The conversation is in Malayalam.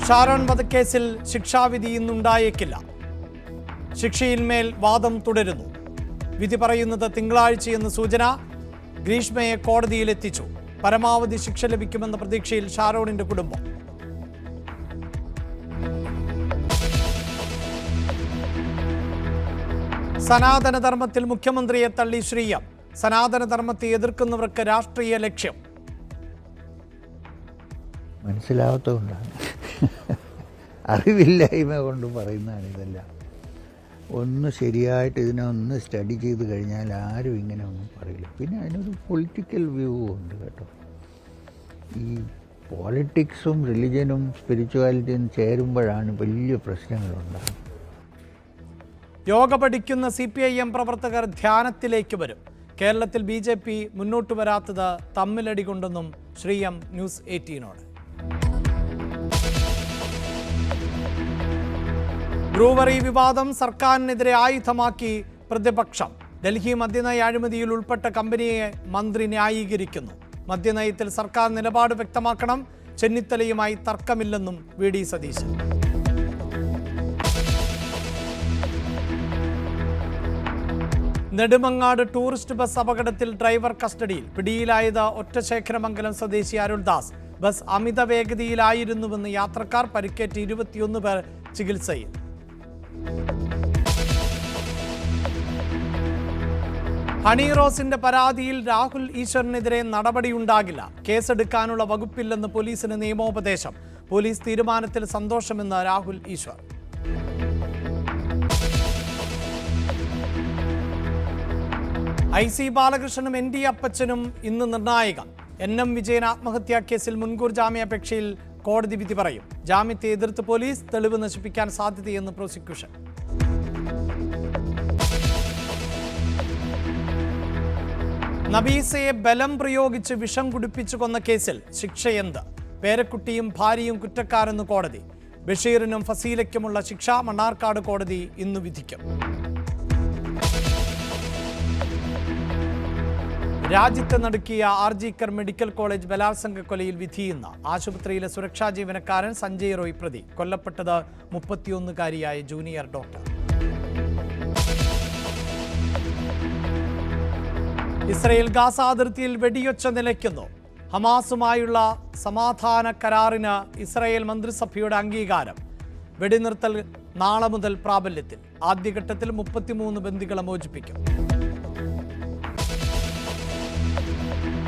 ഷാരോൺ വധക്കേസിൽ ശിക്ഷാവിധി ഇന്നുണ്ടായേക്കില്ല. ശിക്ഷയിന്മേൽ വാദം തുടരുന്നു. വിധി പറയുന്നത് തിങ്കളാഴ്ചയെന്ന് സൂചന. ഗ്രീഷ്മയെ കോടതിയിലെത്തിച്ചു. പരമാവധി ശിക്ഷ ലഭിക്കുമെന്ന പ്രതീക്ഷയിൽ ഷാരോണിന്റെ കുടുംബം. സനാതനധർമ്മത്തിൽ മുഖ്യമന്ത്രിയെ തള്ളി ശ്രീയം. സനാതനധർമ്മത്തെ എതിർക്കുന്നവർക്ക് രാഷ്ട്രീയ ലക്ഷ്യം. മനസ്സിലാവാത്തതുകൊണ്ടാണ്, അറിവില്ലായ്മ കൊണ്ട് പറയുന്നതാണ് ഇതെല്ലാം. ഒന്ന് ശരിയായിട്ട് ഇതിനൊന്ന് സ്റ്റഡി ചെയ്ത് കഴിഞ്ഞാൽ ആരും ഇങ്ങനെ ഒന്നും പറയില്ല. പിന്നെ അതിനൊരു പൊളിറ്റിക്കൽ വ്യൂ ഉണ്ട് കേട്ടോ. ഈ പോളിറ്റിക്സും റിലിജനും സ്പിരിച്വാലിറ്റിയും ചേരുമ്പോഴാണ് വലിയ പ്രശ്നങ്ങളുണ്ടാകുന്നത്. യോഗ പഠിക്കുന്ന CPIM പ്രവർത്തകർ ധ്യാനത്തിലേക്ക് വരും. കേരളത്തിൽ BJP മുന്നോട്ട് വരാത്തത് തമ്മിലടി കൊണ്ടെന്നും ശ്രീയം ന്യൂസ് 18നോട്. ബ്രൂവറി വിവാദം സർക്കാരിനെതിരെ ആയുധമാക്കി പ്രതിപക്ഷം. ഡൽഹി മദ്യനയ അഴിമതിയിൽ ഉൾപ്പെട്ട കമ്പനിയെ മന്ത്രി ന്യായീകരിക്കുന്നു. മദ്യനയത്തിൽ സർക്കാർ നിലപാട് വ്യക്തമാക്കണം. ചെന്നിത്തലയുമായി തർക്കമില്ലെന്നും VD Satheesan. Nedumangad tourist bus അപകടത്തിൽ ഡ്രൈവർ കസ്റ്റഡിയിൽ. പിടിയിലായത് ഒറ്റശേഖരമംഗലം സ്വദേശി അരുൾദാസ്. ബസ് അമിത വേഗതയിലായിരുന്നുവെന്ന് യാത്രക്കാർ. പരിക്കേറ്റ് 21 പേർ ചികിത്സയിൽ. ഹണി റോസിന്റെ പരാതിയിൽ രാഹുൽ ഈശ്വറിനെതിരെ നടപടിയുണ്ടാകില്ല. കേസെടുക്കാനുള്ള വകുപ്പില്ലെന്ന് പോലീസിന് നിയമോപദേശം. പോലീസ് തീരുമാനത്തിൽ സന്തോഷമെന്ന് രാഹുൽ ഈശ്വർ. IC ബാലകൃഷ്ണനും ND അപ്പച്ചനും ഇന്ന് നിർണായകം. NM വിജയൻ ആത്മഹത്യാ കേസിൽ മുൻകൂർ ജാമ്യാപേക്ഷയിൽ കോടതി വിധി പറയും. ജാമ്യത്തെ എതിർത്ത് പോലീസ്. തെളിവ് നശിപ്പിക്കാൻ സാധ്യതയെന്ന് പ്രോസിക്യൂഷൻ. നബീസയെ ബലം പ്രയോഗിച്ച് വിഷം കുടിപ്പിച്ചു കൊന്ന കേസിൽ ശിക്ഷയെന്ത്? പേരക്കുട്ടിയും ഭാര്യയും കുറ്റക്കാരെന്ന് കോടതി. ബഷീറിനും ഫസീലയ്ക്കുമുള്ള ശിക്ഷ മണ്ണാർക്കാട് കോടതി ഇന്ന് വിധിക്കും. രാജ്യത്തെ നടുക്കിയ RG-കർ മെഡിക്കൽ കോളേജ് ബലാത്സംഗ കൊലയിൽ വിധിയുന്ന. ആശുപത്രിയിലെ സുരക്ഷാ ജീവനക്കാരൻ സഞ്ജയ് റോയ് പ്രതി. കൊല്ലപ്പെട്ടത് 31-കാരിയായ ജൂനിയർ ഡോക്ടർ. ഇസ്രയേൽ ഗാസ അതിർത്തിയിൽ വെടിയൊച്ച നിലയ്ക്കുന്നു. ഹമാസുമായുള്ള സമാധാന കരാറിന് ഇസ്രയേൽ മന്ത്രിസഭയുടെ അംഗീകാരം. വെടിനിർത്തൽ നാളെ മുതൽ പ്രാബല്യത്തിൽ. ആദ്യഘട്ടത്തിൽ 33 ബന്ദികളെ മോചിപ്പിക്കും.